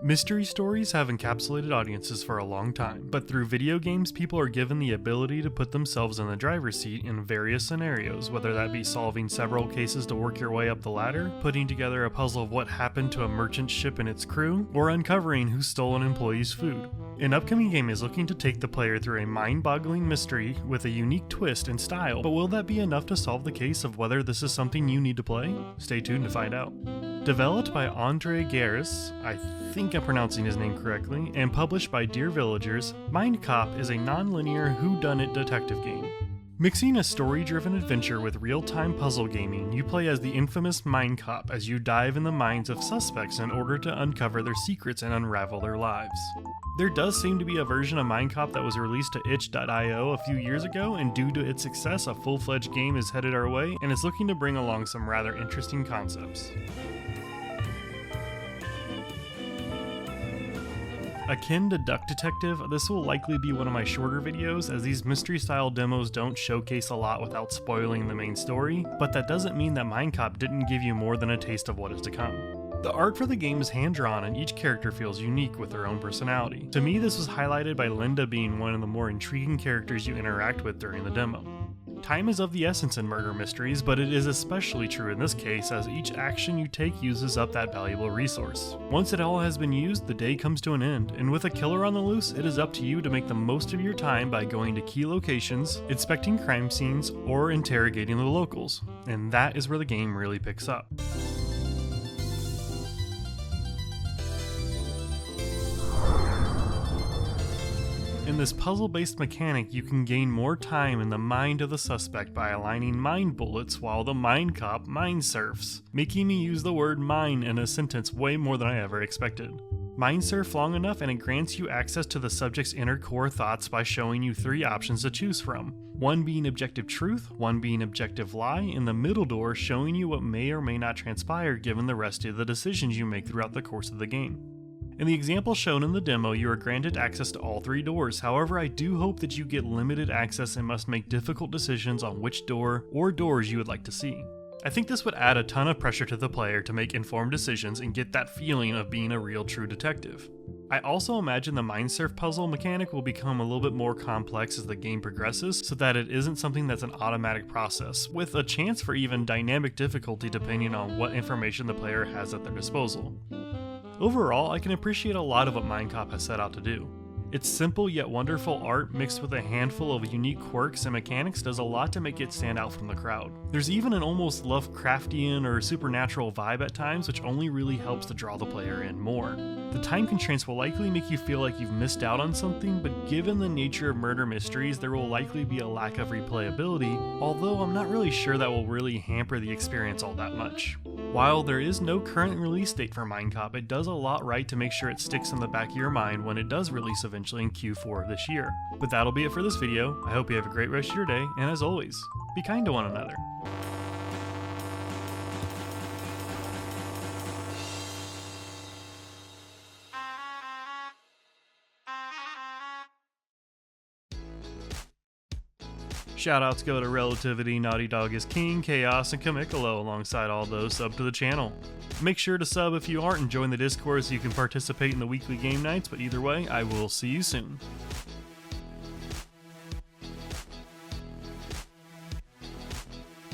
Mystery stories have encapsulated audiences for a long time, but through video games, people are given the ability to put themselves in the driver's seat in various scenarios, whether that be solving several cases to work your way up the ladder, putting together a puzzle of what happened to a merchant ship and its crew, or uncovering who stole an employee's food. An upcoming game is looking to take the player through a mind-boggling mystery with a unique twist and style, but will that be enough to solve the case of whether this is something you need to play? Stay tuned to find out. Developed by Andre Garris, I think I'm pronouncing his name correctly, and published by Dear Villagers, Mindcop is a non-linear whodunit detective game. Mixing a story-driven adventure with real-time puzzle gaming, you play as the infamous Mindcop as you dive in the minds of suspects in order to uncover their secrets and unravel their lives. There does seem to be a version of Mindcop that was released to itch.io a few years ago, and due to its success, a full-fledged game is headed our way and is looking to bring along some rather interesting concepts. Akin to Duck Detective, this will likely be one of my shorter videos as these mystery-style demos don't showcase a lot without spoiling the main story, but that doesn't mean that Mindcop didn't give you more than a taste of what is to come. The art for the game is hand-drawn and each character feels unique with their own personality. To me, this was highlighted by Linda being one of the more intriguing characters you interact with during the demo. Time is of the essence in murder mysteries, but it is especially true in this case as each action you take uses up that valuable resource. Once it all has been used, the day comes to an end, and with a killer on the loose, it is up to you to make the most of your time by going to key locations, inspecting crime scenes, or interrogating the locals. And that is where the game really picks up. In this puzzle-based mechanic, you can gain more time in the mind of the suspect by aligning mind bullets while the Mindcop mind surfs, making me use the word mind in a sentence way more than I ever expected. Mind surf long enough and it grants you access to the subject's inner core thoughts by showing you three options to choose from. One being objective truth, one being objective lie, and the middle door showing you what may or may not transpire given the rest of the decisions you make throughout the course of the game. In the example shown in the demo, you are granted access to all three doors, however I do hope that you get limited access and must make difficult decisions on which door or doors you would like to see. I think this would add a ton of pressure to the player to make informed decisions and get that feeling of being a real true detective. I also imagine the mind surf puzzle mechanic will become a little bit more complex as the game progresses so that it isn't something that's an automatic process, with a chance for even dynamic difficulty depending on what information the player has at their disposal. Overall, I can appreciate a lot of what Mindcop has set out to do. Its simple yet wonderful art mixed with a handful of unique quirks and mechanics does a lot to make it stand out from the crowd. There's even an almost Lovecraftian or supernatural vibe at times which only really helps to draw the player in more. The time constraints will likely make you feel like you've missed out on something, but given the nature of murder mysteries, there will likely be a lack of replayability, although I'm not really sure that will really hamper the experience all that much. While there is no current release date for Mindcop, it does a lot right to make sure it sticks in the back of your mind when it does release eventually in Q4 of this year. But that'll be it for this video. I hope you have a great rest of your day, and as always, be kind to one another. Shoutouts go to Relativity, Naughty Dog is King, Chaos, and Kamikalo alongside all those sub to the channel. Make sure to sub if you aren't and join the Discord so you can participate in the weekly game nights, but either way, I will see you soon.